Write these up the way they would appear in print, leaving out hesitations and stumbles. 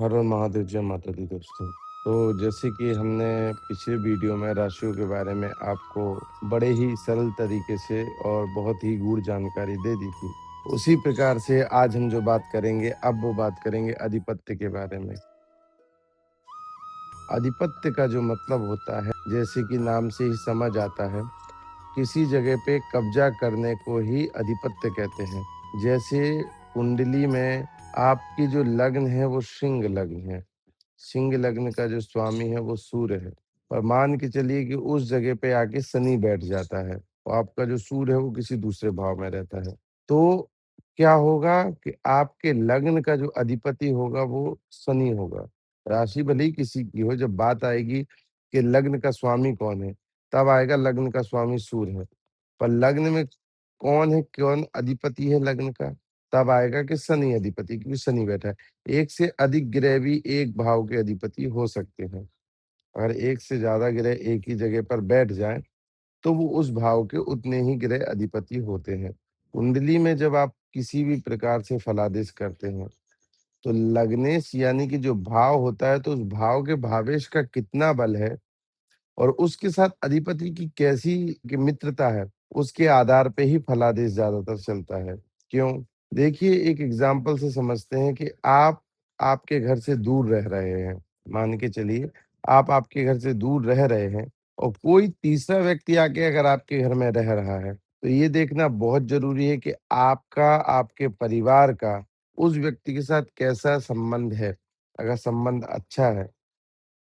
हर हर महादेव, जय माता दी दोस्तों। तो जैसे कि हमने पिछले वीडियो में राशियों के बारे में आपको बड़े ही सरल तरीके से और बहुत ही गूढ़ जानकारी दे दी थी। उसी प्रकार से आज हम जो बात करेंगे, अब वो बात करेंगे अधिपत्य के बारे में। अधिपत्य का जो मतलब होता है, जैसे कि नाम से ही समझ आता है, किसी जगह पे कब्जा करने को ही अधिपत्य कहते हैं। जैसे कुंडली में आपकी जो लग्न है वो सिंह लग्न है। सिंह लग्न का जो स्वामी है वो सूर्य है। और मान के चलिए कि उस जगह पे आके शनि बैठ जाता है और आपका जो सूर्य है वो किसी दूसरे भाव में रहता है। तो क्या होगा कि आपके लग्न का जो अधिपति होगा वो शनि होगा। राशि भले ही किसी की हो, जब बात आएगी कि लग्न का स्वामी कौन है, तब आएगा लग्न का स्वामी सूर्य है। पर लग्न में कौन है, कौन अधिपति है लग्न का, तब आएगा कि शनि अधिपति, क्योंकि शनि बैठा है। एक से अधिक ग्रह भी एक भाव के अधिपति हो सकते हैं। अगर एक से ज्यादा ग्रह एक ही जगह पर बैठ जाएं, तो वो उस भाव के उतने ही ग्रह अधिपति होते हैं। कुंडली में जब आप किसी भी प्रकार से फलादेश करते हैं, तो लग्नेश यानी कि जो भाव होता है, तो उस भाव के भावेश का कितना बल है और उसके साथ अधिपति की कैसी की मित्रता है, उसके आधार पे ही फलादेश ज्यादातर चलता है। क्यों? देखिए, एक एग्जाम्पल से समझते हैं कि आप आपके घर से दूर रह रहे हैं। मान के चलिए, आप आपके घर से दूर रह रहे हैं और कोई तीसरा व्यक्ति आके अगर आपके घर में रह रहा है, तो ये देखना बहुत ज़रूरी है कि आपका, आपके परिवार का उस व्यक्ति के साथ कैसा संबंध है। अगर संबंध अच्छा है,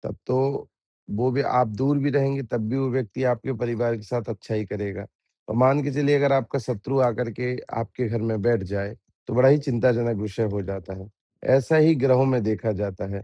तब तो वो भी, आप दूर भी रहेंगे तब भी वो व्यक्ति आपके परिवार के साथ अच्छा ही करेगा। और मान के चलिए अगर आपका शत्रु आकर के आपके घर में बैठ जाए, तो बड़ा ही चिंताजनक विषय हो जाता है। ऐसा ही ग्रहों में देखा जाता है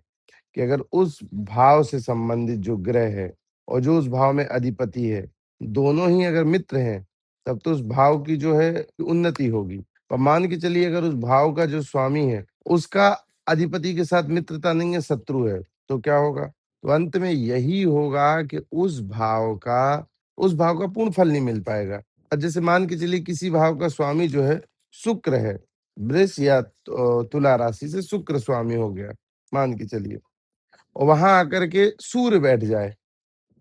कि अगर उस भाव से संबंधित जो ग्रह है और जो उस भाव में अधिपति है, दोनों ही अगर मित्र हैं, तब तो उस भाव की जो है उन्नति होगी। पर मान के चलिए अगर उस भाव का जो स्वामी है, उसका अधिपति के साथ मित्रता नहीं है, शत्रु है, तो क्या होगा? तो अंत में यही होगा कि उस भाव का पूर्ण फल नहीं मिल पाएगा। अब जैसे मान के चलिए किसी भाव का स्वामी जो है शुक्र है, वृष या तुला राशि से शुक्र स्वामी हो गया, मान के चलिए, और वहां आकर के सूर्य बैठ जाए,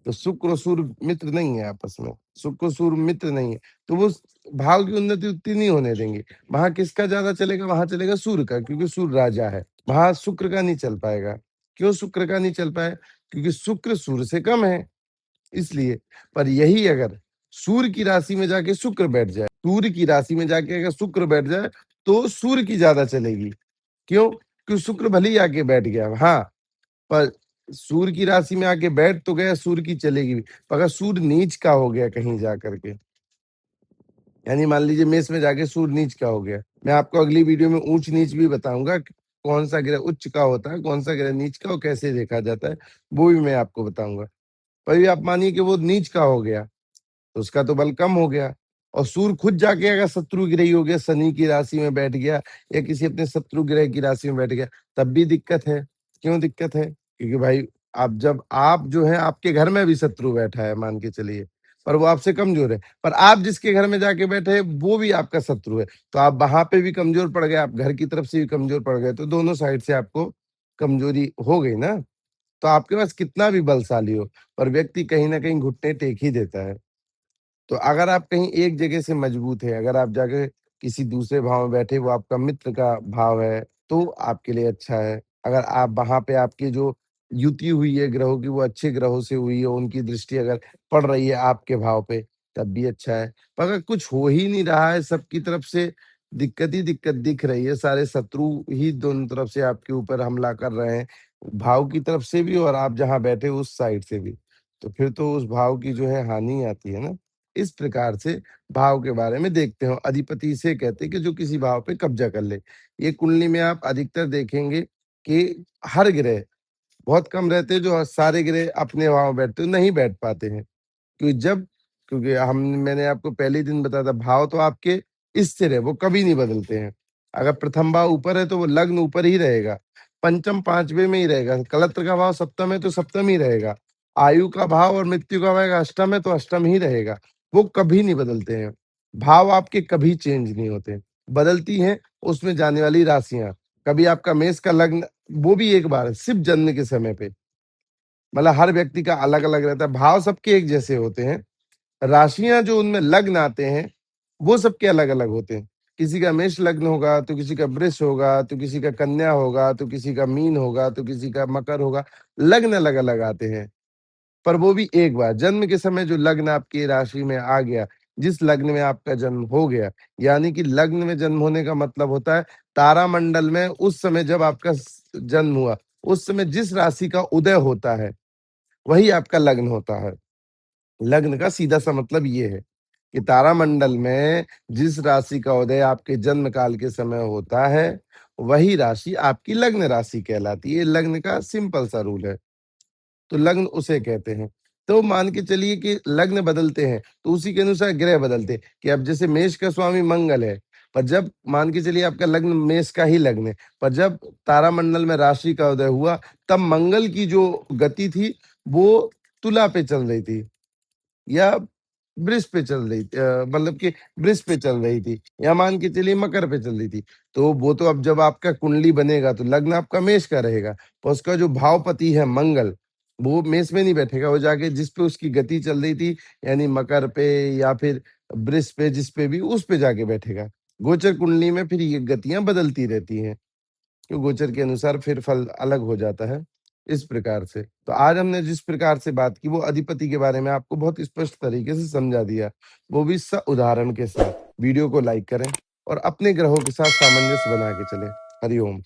तो शुक्र और सूर्य मित्र नहीं है आपस में, शुक्र और सूर्य मित्र नहीं है, तो वो भाव की उन्नति उतनी नहीं होने देंगे। वहां किसका ज्यादा चलेगा? वहां चलेगा सूर्य का, क्योंकि सूर्य राजा है। वहां शुक्र का नहीं चल पाएगा। क्यों शुक्र का नहीं चल पाए? क्योंकि शुक्र सूर्य से कम है, इसलिए। पर यही अगर सूर्य की राशि में जाके शुक्र बैठ जाए, सूर्य की राशि में जाके अगर शुक्र बैठ जाए, तो सूर्य की ज्यादा चलेगी। क्यों? क्योंकि शुक्र भले ही आके बैठ गया, हाँ, पर सूर्य की राशि में आके बैठ तो गया, सूर्य की चलेगी भी। पर अगर सूर्य नीच का हो गया कहीं जा करके, यानी मान लीजिए मेष में जाके सूर्य नीच का हो गया, मैं आपको अगली वीडियो में ऊंच नीच भी बताऊंगा कि कौन सा ग्रह उच्च का होता है, कौन सा ग्रह नीच का और कैसे देखा जाता है, वो भी मैं आपको बताऊंगा। पर ये आप मानिए कि वो नीच का हो गया, तो उसका तो बल कम हो गया। और सूर्य खुद जाके अगर शत्रु ग्रही हो गया, शनि की राशि में बैठ गया या किसी अपने शत्रु ग्रह की राशि में बैठ गया, तब भी दिक्कत है। क्यों दिक्कत है? क्योंकि भाई, आप जब आप जो है, आपके घर में भी शत्रु बैठा है मान के चलिए, पर वो आपसे कमजोर है, पर आप जिसके घर में जाके बैठे हैं वो भी आपका शत्रु है, तो आप वहां पे भी कमजोर पड़ गए, आप घर की तरफ से भी कमजोर पड़ गए, तो दोनों साइड से आपको कमजोरी हो गई ना। तो आपके पास कितना भी बलशाली हो, पर व्यक्ति कहीं ना कहीं घुटने टेक ही देता है। तो अगर आप कहीं एक जगह से मजबूत है, अगर आप जाके किसी दूसरे भाव में बैठे, वो आपका मित्र का भाव है, तो आपके लिए अच्छा है। अगर आप वहाँ पे, आपकी जो युति हुई है ग्रहों की, वो अच्छे ग्रहों से हुई है, उनकी दृष्टि अगर पड़ रही है आपके भाव पे, तब भी अच्छा है। पर अगर कुछ हो ही नहीं रहा है, सबकी तरफ से दिक्कत ही दिक्कत दिख रही है, सारे शत्रु ही दोनों तरफ से आपके ऊपर हमला कर रहे हैं, भाव की तरफ से भी और आप जहाँ बैठे उस साइड से भी, तो फिर तो उस भाव की जो है हानि आती है ना। इस प्रकार से भाव के बारे में देखते हो। अधिपति से कहते हैं कि जो किसी भाव पे कब्जा कर ले। ये कुंडली में आप अधिकतर देखेंगे कि हर ग्रह, बहुत कम रहते हैं जो सारे ग्रह अपने भाव में बैठते हैं, नहीं बैठ पाते हैं। क्योंकि जब क्योंकि हम मैंने आपको पहले ही दिन बताया था, भाव तो आपके स्थिर है, वो कभी नहीं बदलते हैं। अगर प्रथम भाव ऊपर है तो वो लग्न ऊपर ही रहेगा, पंचम पांचवें में ही रहेगा, कलत्र का भाव सप्तम है तो सप्तम ही रहेगा, आयु का भाव और मृत्यु का भाव अष्टम है तो अष्टम ही रहेगा। वो कभी नहीं बदलते हैं। भाव आपके कभी चेंज नहीं होते, बदलती हैं उसमें जाने वाली राशियां। कभी आपका मेष का लग्न वो भी एक बार सिर्फ जन्म के समय पे। मतलब हर व्यक्ति का अलग-अलग रहता है, भाव सबके एक जैसे होते हैं। राशियाँ जो उनमें लग्न आते हैं, वो सबके अलग-अलग होते हैं। किसी का मेष लग्न होगा, तो किसी का वृष होगा, तो किसी का कन्या होगा, तो किसी का मीन होगा, तो किसी का मकर होगा। लग्न अलग-अलग आते हैं, पर वो भी एक बार जन्म के समय जो लग्न आपकी राशि में आ गया, जिस लग्न में आपका जन्म हो गया, यानी कि लग्न में जन्म होने का मतलब होता है तारामंडल में उस समय जब आपका जन्म हुआ, उस समय जिस राशि का उदय होता है, वही आपका लग्न होता है। लग्न का सीधा-सा मतलब ये है कि तारामंडल में जिस राशि का उदय आपके जन्म काल के समय होता है, वही राशि आपकी लग्न राशि कहलाती है। ये लग्न का सिंपल सा रूल है। तो लग्न उसे कहते हैं। तो मान के चलिए कि लग्न बदलते हैं, तो उसी के अनुसार ग्रह बदलते हैं कि अब जैसे मेष का स्वामी मंगल है, पर जब मान के चलिए आपका लग्न मेष का ही लग्न है, पर जब तारामंडल में राशि का उदय हुआ, तब मंगल की जो गति थी, वो तुला पे चल रही थी। या वृष पे चल रही थी मतलब कि वृष पे चल रही थी या मान के चलिए मकर पे चल रही थी। तो वो तो अब जब आपका कुंडली बनेगा तो लग्न आपका मेष का रहेगा, और उसका जो भावपति है मंगल, वो मेष में नहीं बैठेगा, वो जाके जिस पे उसकी गति चल रही थी यानी मकर पे या फिर वृष पे जिस पे भी उस पे जाके बैठेगा। गोचर कुंडली में फिर ये गतियाँ बदलती रहती हैं। तो गोचर के अनुसार फिर फल अलग हो जाता है, इस प्रकार से। तो आज हमने जिस प्रकार से बात की वो अधिपति के बारे में आपको बहुत स्पष्ट तरीके से समझा दिया, वो भी उदाहरण के साथ। वीडियो को लाइक करें और अपने ग्रहों के साथ सामंजस्य बना के चलें। हरि ओम।